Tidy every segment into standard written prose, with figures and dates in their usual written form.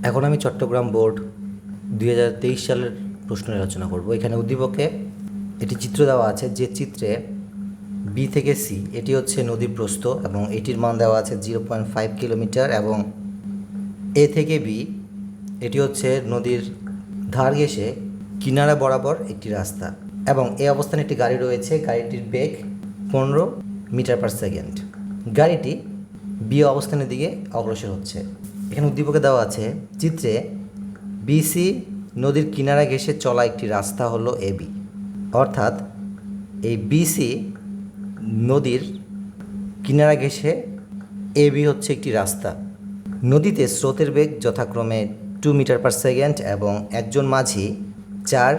এখন আমি চট্টগ্রাম বোর্ড 2023 সালের প্রশ্ন আলোচনা করব। এখানে উদ্দীপকে একটি চিত্র দেওয়া আছে, যে চিত্রে বি থেকে সি এটি হচ্ছে নদীর প্রস্থ এবং এটির মান দেওয়া আছে 0.5 কিলোমিটার, এবং এ থেকে বি এটি হচ্ছে নদীর ধার ঘেঁষে কিনারা বরাবর একটি রাস্তা, এবং এই অবস্থানে একটি গাড়ি রয়েছে। গাড়িটির বেগ 15 মিটার পার সেকেন্ড। গাড়িটি বি অবস্থানের দিকে অগ্রসর হচ্ছে। এখানে উদ্দীপকে দেওয়া আছে, চিত্রে বিসি নদীর কিনারা ঘেঁষে চলা একটি রাস্তা হলো এবি। অর্থাৎ এই বিসি নদীর কিনারা ঘেঁষে এবি হচ্ছে একটি রাস্তা। নদীতে স্রোতের বেগ যথাক্রমে 2 মিটার পার সেকেন্ড এবং একজন মাঝি 4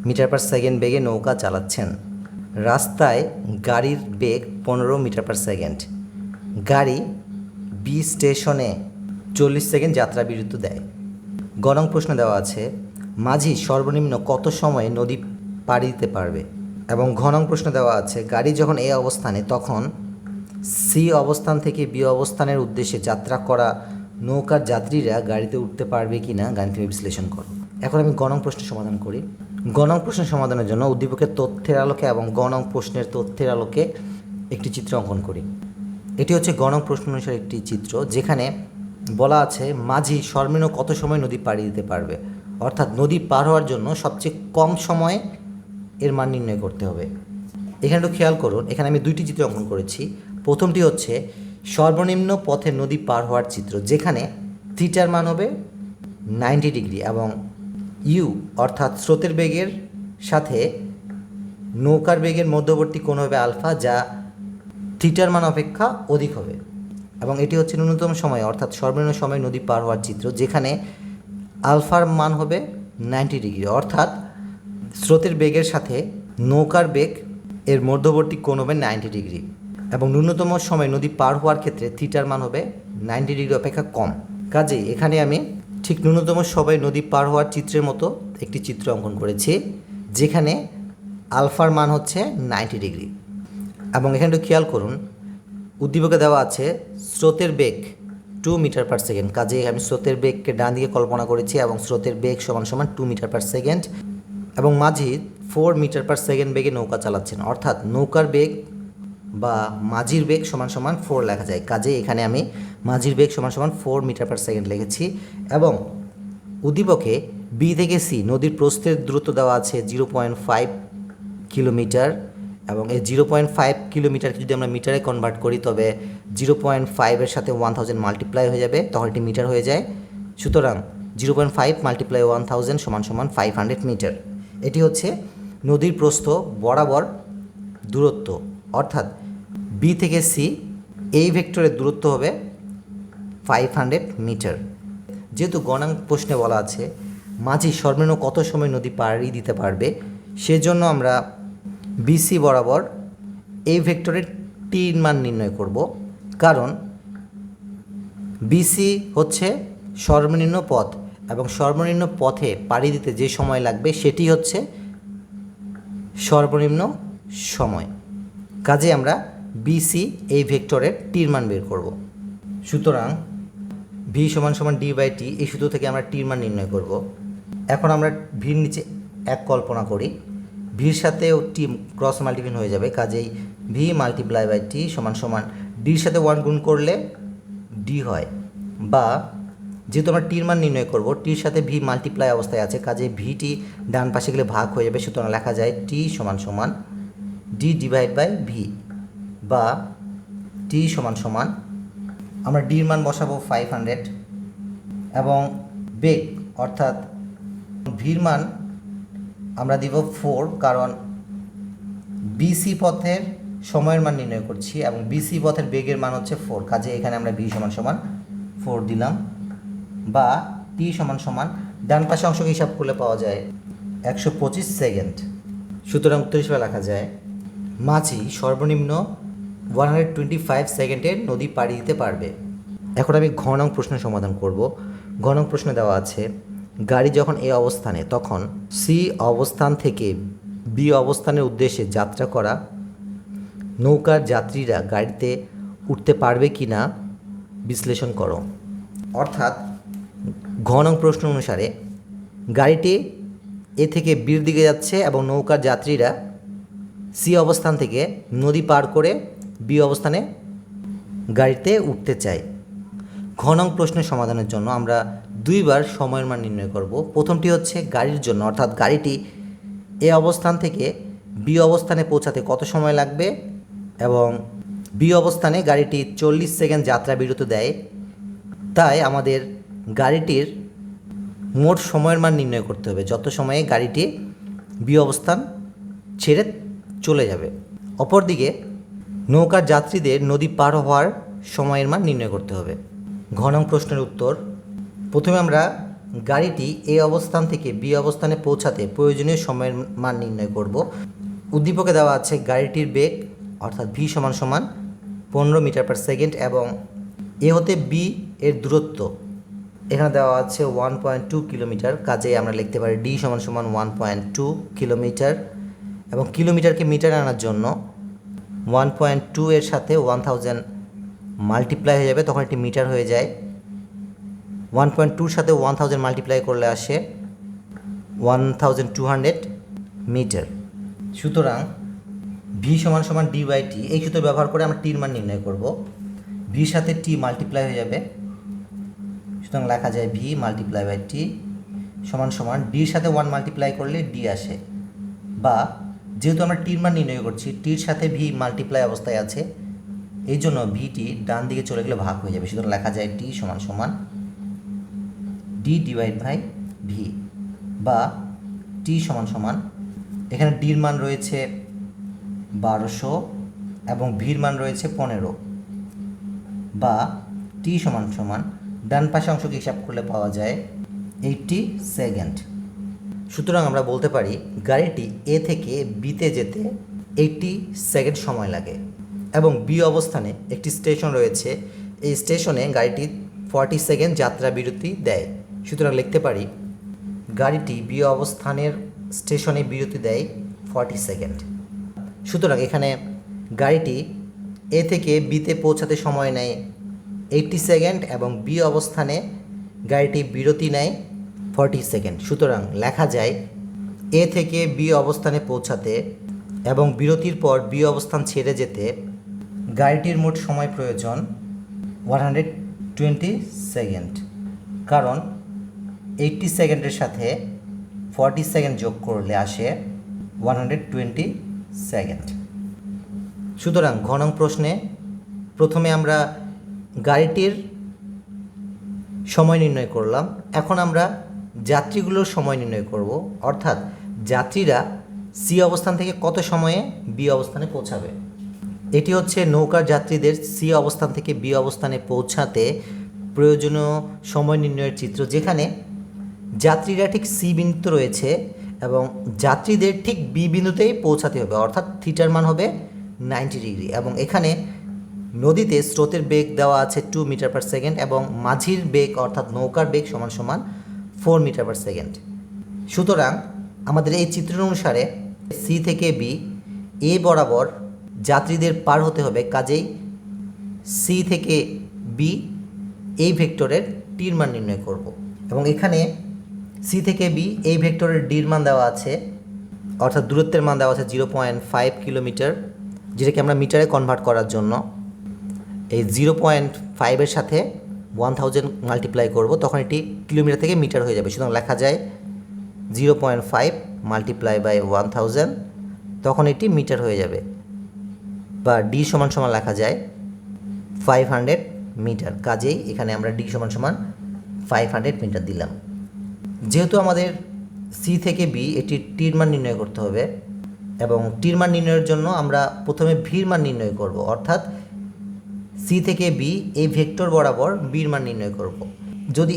মিটার পার সেকেন্ড বেগে নৌকা চালাচ্ছেন। রাস্তায় গাড়ির বেগ 15 মিটার পার সেকেন্ড। গাড়ি বি স্টেশনে 40 সেকেন্ড যাত্রা বিরতি দেয়। গণং প্রশ্ন দেওয়া আছে, মাঝি সর্বনিম্ন কত সময়ে নদী পাড়ি দিতে পারবে? এবং ঘনং প্রশ্ন দেওয়া আছে, গাড়ি যখন এ অবস্থানে তখন সি অবস্থান থেকে বি অবস্থানের উদ্দেশ্যে যাত্রা করা নৌকার যাত্রীরা গাড়িতে উঠতে পারবে কি না গাণিতিক বিশ্লেষণ করো। এখন আমি গণং প্রশ্ন সমাধান করি। গণং প্রশ্ন সমাধানের জন্য উদ্দীপকের তথ্যের আলোকে এবং গণং প্রশ্নের তথ্যের আলোকে একটি চিত্র অঙ্কন করি। এটি হচ্ছে গণং প্রশ্ন অনুসারে একটি চিত্র, যেখানে বলা আছে মাঝি সর্বনিম্ন কত সময় নদী পাড়ি দিতে পারবে, অর্থাৎ নদী পার হওয়ার জন্য সবচেয়ে কম সময়ে এর মান নির্ণয় করতে হবে। এখানে একটু খেয়াল করুন, এখানে আমি দুইটি চিত্র অঙ্কন করেছি। প্রথমটি হচ্ছে সর্বনিম্ন পথে নদী পার হওয়ার চিত্র, যেখানে থিটার মান হবে 90 ডিগ্রি এবং ইউ অর্থাৎ স্রোতের বেগের সাথে নৌকার বেগের মধ্যবর্তী কোণ হবে আলফা, যা থিটার মান অপেক্ষা অধিক হবে। এবং এটি হচ্ছে ন্যূনতম সময় অর্থাৎ সর্বনিম্ন সময় নদী পার হওয়ার চিত্র, যেখানে আলফার মান হবে 90 ডিগ্রি, অর্থাৎ স্রোতের বেগের সাথে নৌকার বেগ এর মধ্যবর্তী কোণ হবে 90 ডিগ্রি, এবং ন্যূনতম সময় নদী পার হওয়ার ক্ষেত্রে থিটার মান হবে 90 ডিগ্রি অপেক্ষা কম। কাজেই এখানে আমি ঠিক ন্যূনতম সময় নদী পার হওয়ার চিত্রের মতো একটি চিত্র অঙ্কন করেছি, যেখানে আলফার মান হচ্ছে 90 ডিগ্রি। এবং এখানে একটু খেয়াল করুন, উদ্দীপকে দেওয়া আছে স্রোতের বেগ 2 মিটার পার সেকেন্ড। কাজেই আমি স্রোতের বেগকে ডান দিকে কল্পনা করেছি এবং স্রোতের বেগ সমান সমান 2 মিটার পার সেকেন্ড, এবং মাঝি 4 মিটার পার সেকেন্ড বেগে নৌকা চালাচ্ছেন, অর্থাৎ নৌকার বেগ বা মাঝির বেগ সমান সমান 4 লেখা যায়। কাজেই এখানে আমি মাঝির বেগ সমান সমান 4 মিটার পার সেকেন্ড লিখেছি। এবং উদ্দীপকে বি থেকে সি নদীর প্রস্থের দূরত্ব দেওয়া আছে 0.5 কিলোমিটার, এবং এই 0.5 কিলোমিটারকে যদি আমরা মিটারে কনভার্ট করি তবে 0.5-এর সাথে 1000 মাল্টিপ্লাই হয়ে যাবে, তখন এটি মিটার হয়ে যায়। সুতরাং 0.5 মাল্টিপ্লাই 1000 সমান সমান 500 মিটার। এটি হচ্ছে নদীর প্রস্থ বরাবর দূরত্ব, অর্থাৎ বি থেকে সি এই ভেক্টরের দূরত্ব হবে 500 মিটার। যেহেতু গণাঙ্ক প্রশ্নে বলা আছে মাঝি সর্বনিম্ন কত সময় নদী পাড়ি দিতে পারবে, সেজন্য আমরা বিসি বরাবর এই ভেক্টরের টির মান নির্ণয় করব, কারণ বিসি হচ্ছে সর্বনিম্ন পথ এবং সর্বনিম্ন পথে পাড়ি দিতে যে সময় লাগবে সেটি হচ্ছে সর্বনিম্ন সময়। কাজে আমরা বিসি এই ভেক্টরের টির মান বের করব। সুতরাং ভি সমান সমান ডি বাই টি, এই সূত্র থেকে আমরা টির মান নির্ণয় করব। এখন আমরা ভির নিচে এক কল্পনা করি, ভির সাথেও টি ক্রস মাল্টিপ্লিকেশন হয়ে যাবে, কাজেই ভি মাল্টিপ্লাই বাই টি সমান সমান ডির সাথে 1 গুণ করলে ডি হয়, বা যেহেতু আমরা টির মান নির্ণয় করব, টির সাথে ভি মাল্টিপ্লাই অবস্থায় আছে, কাজেই ভিটি ডান পাশে গেলে ভাগ হয়ে যাবে, সুতরাং লেখা যায় টি সমান সমান ডি ডিভাইড বাই ভি, বা টি সমান সমান আমরা ডির মান বসাবো 500 এবং বেগ অর্থাৎ ভির মান আমরা দিব 4, কারণ বিসি পথের সময়ের মান নির্ণয় করছি এবং বিসি পথের বেগের মান হচ্ছে 4, কাজে এখানে আমরা ভি সমান সমান 4 দিলাম, বা টি সমান সমান ডান পাশে অংশকে হিসাব করলে পাওয়া যায় 125 সেকেন্ড। সুতরাং উত্তর হিসেবে লেখা যায় মাঝি সর্বনিম্ন 125 সেকেন্ডে নদী পাড়ি দিতে পারবে। এখন আমি ঘনং প্রশ্ন সমাধান করব। ঘনং প্রশ্নে দেওয়া আছে গাড়ি যখন এ অবস্থানে তখন সি অবস্থান থেকে বি অবস্থানের উদ্দেশ্যে যাত্রা করা নৌকার যাত্রীরা গাড়িতে উঠতে পারবে কি না বিশ্লেষণ করো। অর্থাৎ ঘ নং প্রশ্ন অনুসারে গাড়িটি এ থেকে বির দিকে যাচ্ছে এবং নৌকার যাত্রীরা সি অবস্থান থেকে নদী পার করে বি অবস্থানে গাড়িতে উঠতে চায়। ঘ নং প্রশ্নের সমাধানের জন্য আমরা দুইবার সময়ের মান নির্ণয় করব। প্রথমটি হচ্ছে গাড়ির জন্য, অর্থাৎ গাড়িটি এ অবস্থান থেকে বি অবস্থানে পৌঁছাতে কত সময় লাগবে এবং বি অবস্থানে গাড়িটি 40 সেকেন্ড যাত্রা বিরতি দেয়, তাই আমাদের গাড়িটির মোট সময়ের মান নির্ণয় করতে হবে যত সময়ে গাড়িটি বি অবস্থান ছেড়ে চলে যাবে। অপরদিকে নৌকার যাত্রীদের নদী পার হওয়ার সময়ের মান নির্ণয় করতে হবে। ঘ নং প্রশ্নের উত্তর, প্রথমে আমরা গাড়িটি এ অবস্থান থেকে বি অবস্থানে পৌঁছাতে প্রয়োজনীয় সময়ের মান নির্ণয় করব। উদ্দীপকে দেওয়া আছে গাড়িটির বেগ অর্থাৎ ভি সমান সমান 15 মিটার পার সেকেন্ড এবং এ হতে বি এর দূরত্ব এখানে দেওয়া আছে 1.2 কিলোমিটার, কাজেই আমরা লিখতে পারি ডি সমান সমান 1.2 কিলোমিটার এবং কিলোমিটারকে মিটারে আনার জন্য 1.2 এর সাথে 1000 মাল্টিপ্লাই হয়ে যাবে, তখন এটি মিটার হয়ে যায়। 1.2 সাথে 1000 মাল্টিপ্লাই করলে আসে 1200 মিটার। সুতরাং ভি সমান সমান ডি বাই টি, এই সূত্র ব্যবহার করে আমরা টির মান নির্ণয় করব। ভির সাথে টি মাল্টিপ্লাই হয়ে যাবে, সুতরাং লেখা যায় ভি মাল্টিপ্লাই বাই টি সমান সমান ডির সাথে 1 মাল্টিপ্লাই করলে ডি আসে, বা যেহেতু আমরা টির মান নির্ণয় করছি টির সাথে ভি মাল্টিপ্লাই অবস্থায় আছে, এই জন্য ভিটি ডান দিকে চলে গেলে ভাগ হয়ে যাবে, সুতরাং লেখা যায় টি সমান সমান ডি ডিভাইড বাই ভি, বা টি সমান সমান এখানে ডির মান রয়েছে 1200 এবং ভির মান রয়েছে 15, বা টি সমান সমান ডান পাশে অংশকে হিসাব করলে পাওয়া যায় 80 সেকেন্ড। সুতরাং আমরা বলতে পারি গাড়িটি এ থেকে বিতে যেতে 80 সেকেন্ড সময় লাগে এবং বি অবস্থানে একটি স্টেশন রয়েছে, এই স্টেশনে গাড়িটি 40 সেকেন্ড যাত্রা বিরতি দেয়। সুতরাং লিখতে পারি গাড়িটি বি অবস্থানের স্টেশনে বিরতি দেয় 40 সেকেন্ড। সুতরাং এখানে গাড়িটি এ থেকে বিতে পৌঁছাতে সময় নেয় 80 সেকেন্ড এবং বি অবস্থানে গাড়িটি বিরতি নেয় 40 সেকেন্ড। সুতরাং লেখা যায় এ থেকে বি অবস্থানে পৌঁছাতে এবং বিরতির পর বি অবস্থান ছেড়ে যেতে গাড়িটির মোট সময় প্রয়োজন 120 সেকেন্ড, কারণ 80 সেকেন্ডের সাথে 40 সেকেন্ড যোগ করলে আসে 120 সেকেন্ড। সুতরাং ঘ নং প্রশ্নে প্রথমে আমরা গাড়িটির সময় নির্ণয় করলাম, এখন আমরা যাত্রীগুলোর সময় নির্ণয় করব, অর্থাৎ যাত্রীরা সি অবস্থান থেকে কত সময়ে বি অবস্থানে পৌঁছাবে। এটি হচ্ছে নৌকার যাত্রীদের সি অবস্থান থেকে বি অবস্থানে পৌঁছাতে প্রয়োজনীয় সময় নির্ণয়ের চিত্র, যেখানে যাত্রীরা ঠিক সি বিন্দুতে রয়েছে এবং যাত্রীদের ঠিক বি বিন্দুতেই পৌঁছাতে হবে, অর্থাৎ থিটার মান হবে 90 ডিগ্রি এবং এখানে নদীতে স্রোতের বেগ দেওয়া আছে 2 মিটার পার সেকেন্ড এবং মাঝির বেগ অর্থাৎ নৌকার বেগ সমান সমান 4 মিটার পার সেকেন্ড। সুতরাং আমাদের এই চিত্র অনুসারে সি থেকে বি এ বরাবর যাত্রীদের পার হতে হবে, কাজেই সি থেকে বি এই ভেক্টরের টির মান নির্ণয় করব এবং এখানে সি থেকে বি এই ভেক্টরের ডির মান দেওয়া আছে, অর্থাৎ দূরত্বের মান দেওয়া আছে 0.5 কিলোমিটার, যেটাকে আমরা মিটারে কনভার্ট করার জন্য এই 0.5 সাথে 1000 মাল্টিপ্লাই করব, তখন এটি কিলোমিটার থেকে মিটার হয়ে যাবে। সুতরাং লেখা যায় 0.5 মাল্টিপ্লাই বাই 1000, তখন এটি মিটার হয়ে যাবে, বা ডি সমান সমান লেখা যায় 500 মিটার। কাজেই এখানে আমরা ডি সমান সমান 500 মিটার দিলাম। যেহেতু আমাদের সি থেকে বি এটি টির মান নির্ণয় করতে হবে এবং টির মান নির্ণয়ের জন্য আমরা প্রথমে ভির মান নির্ণয় করব, অর্থাৎ সি থেকে বি এই ভেক্টর বরাবর বির মান নির্ণয় করব। যদি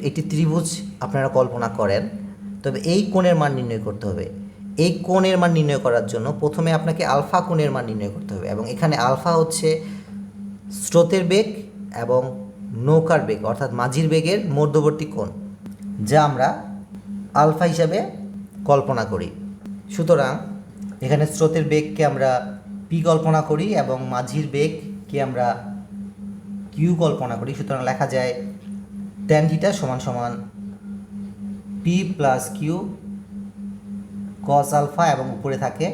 এটি ত্রিভুজ আপনারা কল্পনা করেন, তবে এই কোণের মান নির্ণয় করতে হবে। এই কোণের মান নির্ণয় করার জন্য প্রথমে আপনাকে আলফা কোণের মান নির্ণয় করতে হবে এবং এখানে আলফা হচ্ছে স্রোতের বেগ এবং নৌকার বেগ অর্থাৎ মাঝির বেগের মধ্যবর্তী কোণ, যা আমরা আলফা হিসাবে কল্পনা করি। সুতরাং এখানে স্রোতের বেগকে আমরা পি কল্পনা করি এবং মাঝির বেগকে আমরা কিউ কল্পনা করি। সুতরাং লেখা যায় ট্যান থিটা সমান সমান P plus Q cos alpha এবং উপরে থাকে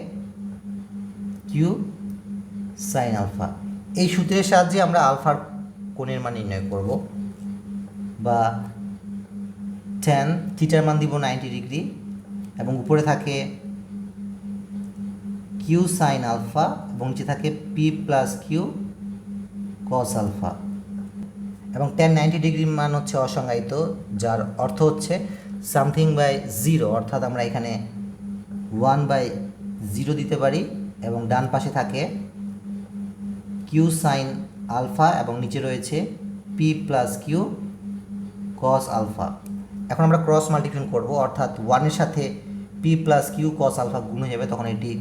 কিউ সাইন আলফা। এই সূত্রের সাহায্যে আমরা আলফার কোণের মান নির্ণয় করব, বা ট্যান থিটার মান দিব 90 ডিগ্রি এবং উপরে থাকে কিউ সাইন আলফা এবং নিচে থাকে P plus Q cos alpha. এবং ট্যান 90 ডিগ্রির মান হচ্ছে অসংজ্ঞায়িত, যার অর্থ হচ্ছে সামথিং বাই জিরো, অর্থাৎ আমরা এখানে 1/0 দিতে পারি এবং ডান পাশে থাকে কিউ সাইন আলফা এবং নিচে রয়েছে P plus Q cos alpha. এখন আমরা ক্রস মাল্টিপ্লিকেশন করব, অর্থাৎ 1-এর সাথে P plus Q cos alpha গুণ হয়ে যাবে, তখন এটি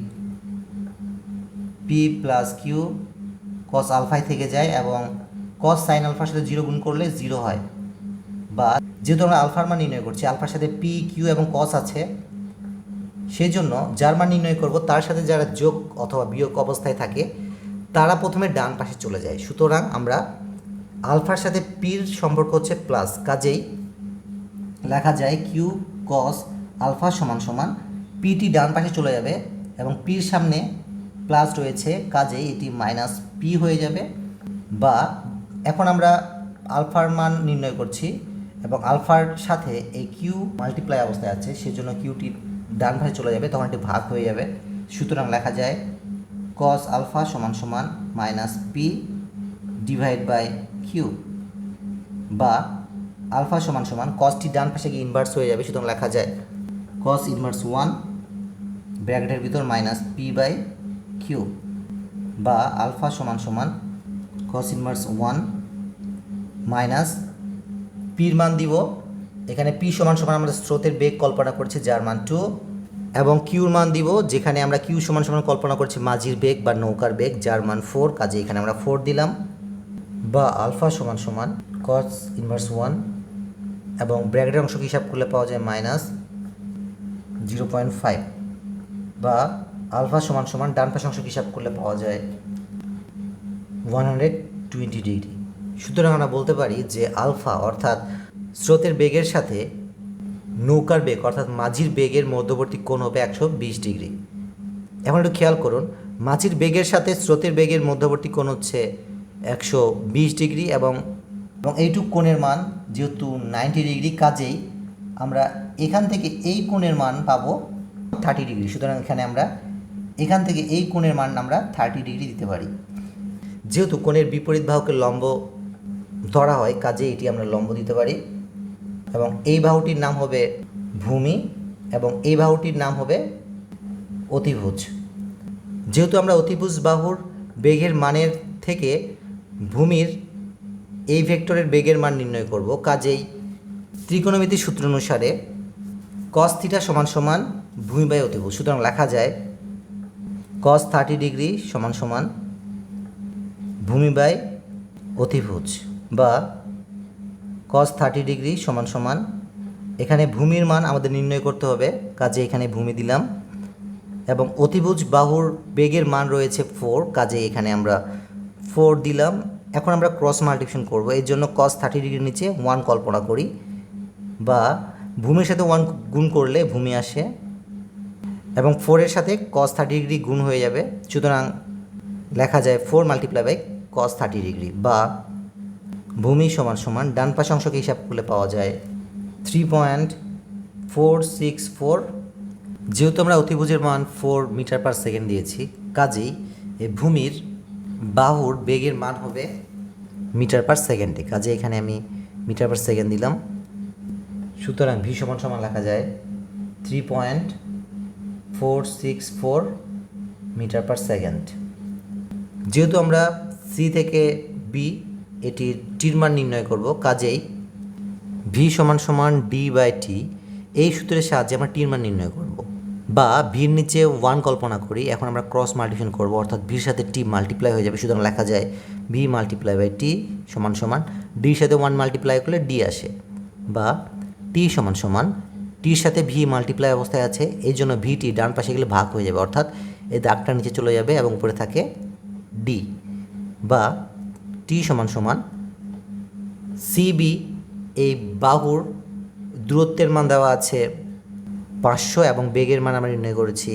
পি প্লাস কিউ কস আলফায় থেকে যায় এবং কস সাইন আলফার সাথে 0 গুণ করলে 0 হয়। বা যেহেতু আমরা আলফার মান নির্ণয় করছি, আলফার সাথে পি কিউ এবং কস আছে, সেই জন্য যার মান নির্ণয় করব তার সাথে যারা যোগ অথবা বিয়োগ অবস্থায় থাকে তারা প্রথমে ডান পাশে চলে যায়। সুতরাং আমরা আলফার সাথে পির সম্পর্ক হচ্ছে প্লাস, কাজেই লেখা যায় কিউ কস আলফা সমান সমান পিটি ডান পাশে চলে যাবে এবং পির সামনে প্লাস রয়েছে, কাজেই এটি মাইনাস পি হয়ে যাবে। বা এখন আমরা আলফার মান নির্ণয় করছি এবং আলফার সাথে এই কিউ মাল্টিপ্লাই অবস্থায় আছে, সেজন্য কিউটি ডান পাশে চলে যাবে, তখন এটি ভাগ হয়ে যাবে। সুতরাং লেখা যায় কস আলফা সমান সমান minus P divide by Q. বা আলফা সমান সমান কসটি ডান পাশে গিয়ে ইনভার্স হয়ে যাবে, সুতরাং লেখা যায় কস ইনভার্স 1 ব্র্যাকেটের ভিতর মাইনাস পি বাই কিউ। বা আলফা সমান সমান কস ইনভার্স 1 মাইনাস পির মান দিব, এখানে পি সমান সমান আমরা স্রোতের বেগ কল্পনা করছি যার মান 2, এবং কিউর মান দিব যেখানে আমরা কিউ সমান সমান কল্পনা করছি মাঝির বেগ বা নৌকার বেগ যার মান 4, কাজে এখানে আমরা 4 দিলাম। বা আলফা সমান সমান কস ইনভার্স 1 এবং ব্র্যাকেটের অংশকে হিসাব করলে পাওয়া যায় মাইনাস 0.5। বা আলফা সমান সমান ডান পাশের অংশকে হিসাব করলে পাওয়া যায় 120 ডিগ্রি। সুতরাং আমরা বলতে পারি যে আলফা অর্থাৎ স্রোতের বেগের সাথে নৌকার বেগ অর্থাৎ মাঝির বেগের মধ্যবর্তী কোণ হবে 120 ডিগ্রি। এখন একটু খেয়াল করুন, মাঝির বেগের সাথে স্রোতের বেগের মধ্যবর্তী কোণ হচ্ছে 120 ডিগ্রি এবং এইটুক কোণের মান যেহেতু 90 ডিগ্রি, কাজেই আমরা এখান থেকে এই কোণের মান পাবো 30 ডিগ্রি। সুতরাং এখানে আমরা এখান থেকে এই কোণের মান আমরা 30 ডিগ্রি দিতে পারি। যেহেতু কোণের বিপরীত বাহুকে লম্ব ধরা হয়, কাজে এটি আমরা লম্ব দিতে পারি এবং এই বাহুটির নাম হবে ভূমি এবং এই বাহুটির নাম হবে অতিভুজ। যেহেতু আমরা অতিভুজ বাহুর বেগের মানের থেকে ভূমির এই ভেক্টরের বেগের মান নির্ণয় করব, কাজেই ত্রিকোণমিতির সূত্র অনুসারে কস থিটা সমান সমান ভূমি বাই অতিভুজ। সুতরাং লেখা যায় কস 30 ডিগ্রি সমান সমান ভূমি বাই অতিভুজ। বা কস 30 ডিগ্রি সমান সমান, এখানে ভূমির মান আমাদের নির্ণয় করতে হবে, কাজে এখানে ভূমি দিলাম এবং অতিভুজ বাহুর বেগের মান রয়েছে 4, কাজে এখানে আমরা 4 দিলাম। এখন আমরা ক্রস মাল্টিপ্লিকেশন করব, এর জন্য কস 30 ডিগ্রির নিচে 1 কল্পনা করি, বা ভূমির সাথে 1 গুণ করলে ভূমি আসে এবং 4-এর সাথে কস 30 ডিগ্রি গুণ হয়ে যাবে। সুতরাং লেখা যায় 4 মাল্টিপ্লাই বাই কস 30 ডিগ্রি। বা ভূমি সমান সমান ডান পাশ অংশকে হিসাব করলে পাওয়া যায় 3.464। যেহেতু আমরা অতিভুজের মান 4 মিটার পার সেকেন্ড দিয়েছি, কাজেই এই ভূমির বাহুর বেগের মান হবে মিটার পার সেকেন্ডে, কাজে এখানে আমি মিটার পার সেকেন্ড দিলাম। সুতরাং ভি সমান সমান লেখা যায় 3.464 মিটার পার সেকেন্ড। যেহেতু আমরা সি থেকে বি এটির টির মান নির্ণয় করব, কাজেই ভি সমান সমান ডি বাই টি এই সূত্রের সাহায্যে আমরা টির মান নির্ণয় করব। বা ভির নিচে 1 কল্পনা করি, এখন আমরা ক্রস মাল্টিপ্লিকেশন করব, অর্থাৎ ভির সাথে টি মাল্টিপ্লাই হয়ে যাবে। সুতরাং লেখা যায় ভি মাল্টিপ্লাই বাই টি সমান সমান ডির সাথে 1 মাল্টিপ্লাই করলে ডি আসে। বা টি সমান সমান টির সাথে ভি মাল্টিপ্লাই অবস্থায় আছে, এই জন্য ভিটি ডান পাশে গেলে ভাগ হয়ে যাবে, অর্থাৎ এই দাগটা নিচে চলে যাবে এবং উপরে থাকে ডি। বা টি সমান সমান সিবি এই বাহুর দূরত্বের মান দেওয়া আছে 500 এবং বেগের মান আমরা নির্ণয় করেছি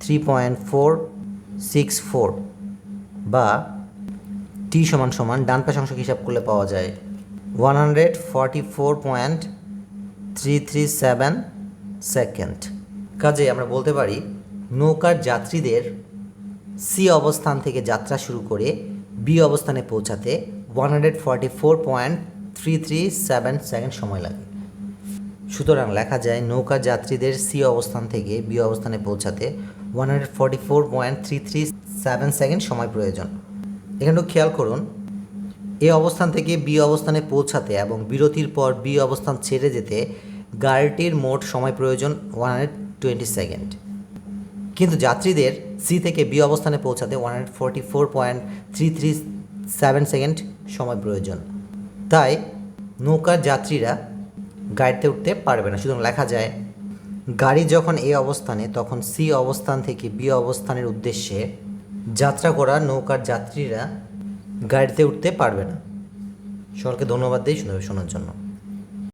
3.464 বা টি সমান ডান পাশ অংশ হিসাব করলে পাওয়া যায় 144.337 সেকেন্ড। কাজে আমরা বলতে পারি নৌকার যাত্রীদের সি অবস্থান থেকে যাত্রা শুরু করে বি অবস্থানে পৌঁছাতে 144.337 সেকেন্ড সময় লাগে। সুতরাং লেখা যায় নৌকার যাত্রীদের সি অবস্থান থেকে বি অবস্থানে পৌঁছাতে 144.337 সেকেন্ড সময় প্রয়োজন। এখানেও খেয়াল করুন, এ অবস্থান থেকে বি অবস্থানে পৌঁছাতে এবং বিরতির পর বি অবস্থান ছেড়ে যেতে গাড়িটির মোট সময় প্রয়োজন 120 সেকেন্ড, কিন্তু যাত্রীদের সি থেকে বি অবস্থানে পৌঁছাতে 144.337 সেকেন্ড সময় প্রয়োজন। তাই নৌকার যাত্রীরা গাড়িতে উঠতে পারবে না। সুতরাং লেখা যায় গাড়ি যখন এ অবস্থানে তখন সি অবস্থান থেকে বি অবস্থানের উদ্দেশ্যে যাত্রা করা নৌকার যাত্রীরা গাড়িতে উঠতে পারবে না। সকলকে ধন্যবাদ দিই শোনার জন্য।